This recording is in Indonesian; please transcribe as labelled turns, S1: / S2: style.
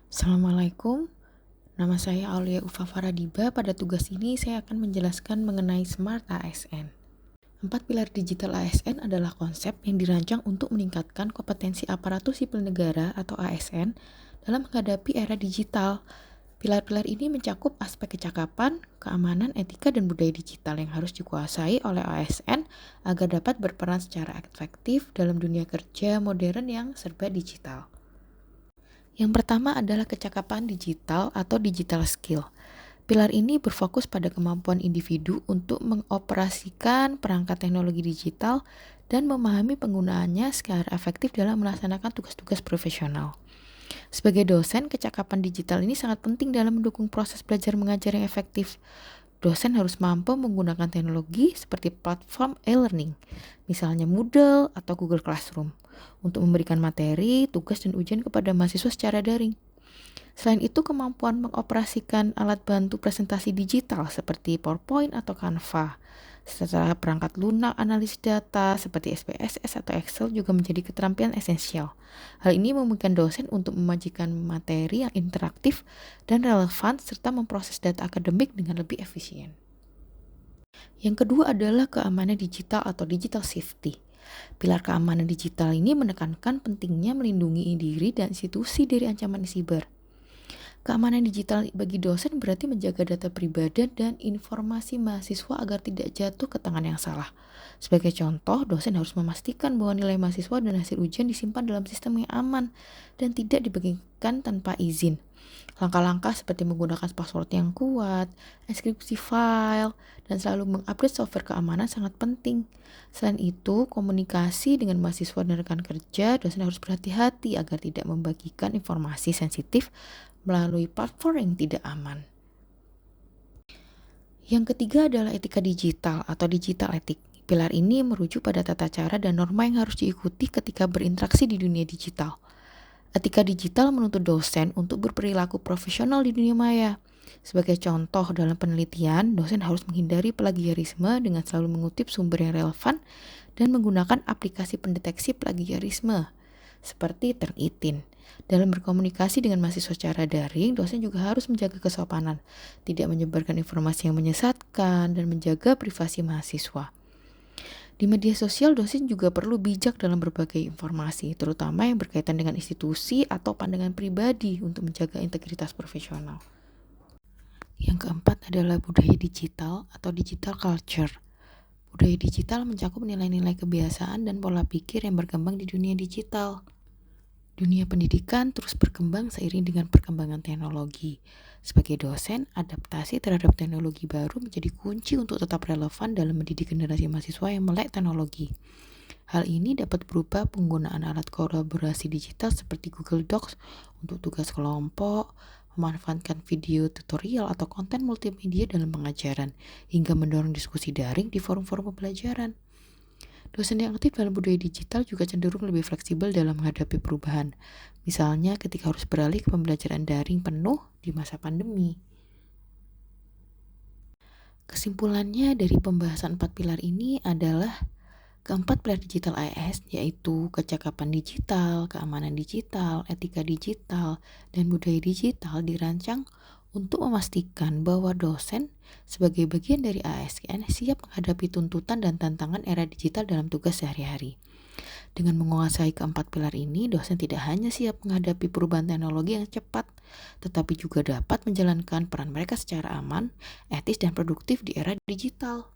S1: Assalamualaikum, nama saya Aulia Ufa Faradiba. Pada tugas ini saya akan menjelaskan mengenai Smart ASN. 4 pilar digital ASN adalah konsep yang dirancang untuk meningkatkan kompetensi aparatur sipil negara atau ASN dalam menghadapi era digital. Pilar-pilar ini mencakup aspek kecakapan, keamanan, etika, dan budaya digital yang harus dikuasai oleh ASN agar dapat berperan secara efektif dalam dunia kerja modern yang serba digital. Yang pertama adalah kecakapan digital atau digital skill. Pilar ini berfokus pada kemampuan individu untuk mengoperasikan perangkat teknologi digital dan memahami penggunaannya secara efektif dalam melaksanakan tugas-tugas profesional. Sebagai dosen, kecakapan digital ini sangat penting dalam mendukung proses belajar mengajar yang efektif. Dosen harus mampu menggunakan teknologi seperti platform e-learning, misalnya Moodle atau Google Classroom, untuk memberikan materi, tugas, dan ujian kepada mahasiswa secara daring. Selain itu, kemampuan mengoperasikan alat bantu presentasi digital seperti PowerPoint atau Canva, serta perangkat lunak analisis data seperti SPSS atau Excel juga menjadi keterampilan esensial. Hal ini memungkinkan dosen untuk memajikan materi yang interaktif dan relevan serta memproses data akademik dengan lebih efisien. Yang kedua adalah keamanan digital atau digital safety. Pilar keamanan digital ini menekankan pentingnya melindungi diri dan institusi dari ancaman siber. Keamanan digital bagi dosen berarti menjaga data pribadi dan informasi mahasiswa agar tidak jatuh ke tangan yang salah. Sebagai contoh, dosen harus memastikan bahwa nilai mahasiswa dan hasil ujian disimpan dalam sistem yang aman dan tidak dibagikan tanpa izin. Langkah-langkah seperti menggunakan password yang kuat, enkripsi file, dan selalu mengupdate software keamanan sangat penting. Selain itu, komunikasi dengan mahasiswa dan rekan kerja, dosen harus berhati-hati agar tidak membagikan informasi sensitif melalui platform yang tidak aman. Yang ketiga adalah etika digital atau digital etik. Pilar ini merujuk pada tata cara dan norma yang harus diikuti ketika berinteraksi di dunia digital. Etika digital menuntut dosen untuk berperilaku profesional di dunia maya. Sebagai contoh dalam penelitian, dosen harus menghindari plagiarisme dengan selalu mengutip sumber yang relevan dan menggunakan aplikasi pendeteksi plagiarisme seperti Turnitin. Dalam berkomunikasi dengan mahasiswa secara daring, dosen juga harus menjaga kesopanan, tidak menyebarkan informasi yang menyesatkan, dan menjaga privasi mahasiswa. Di media sosial, dosen juga perlu bijak dalam berbagai informasi, terutama yang berkaitan dengan institusi atau pandangan pribadi untuk menjaga integritas profesional. Yang keempat adalah budaya digital atau digital culture. Budaya digital mencakup nilai-nilai kebiasaan dan pola pikir yang berkembang di dunia digital. Dunia pendidikan terus berkembang seiring dengan perkembangan teknologi. Sebagai dosen, adaptasi terhadap teknologi baru menjadi kunci untuk tetap relevan dalam mendidik generasi mahasiswa yang melek teknologi. Hal ini dapat berupa penggunaan alat kolaborasi digital seperti Google Docs untuk tugas kelompok, memanfaatkan video tutorial atau konten multimedia dalam pengajaran, hingga mendorong diskusi daring di forum-forum pembelajaran. Dosen yang aktif dalam budaya digital juga cenderung lebih fleksibel dalam menghadapi perubahan. Misalnya ketika harus beralih ke pembelajaran daring penuh di masa pandemi. Kesimpulannya dari pembahasan 4 pilar ini adalah keempat pilar digital AS, yaitu kecakapan digital, keamanan digital, etika digital, dan budaya digital dirancang untuk memastikan bahwa dosen sebagai bagian dari ASN siap menghadapi tuntutan dan tantangan era digital dalam tugas sehari-hari. Dengan menguasai keempat pilar ini, dosen tidak hanya siap menghadapi perubahan teknologi yang cepat, tetapi juga dapat menjalankan peran mereka secara aman, etis, dan produktif di era digital.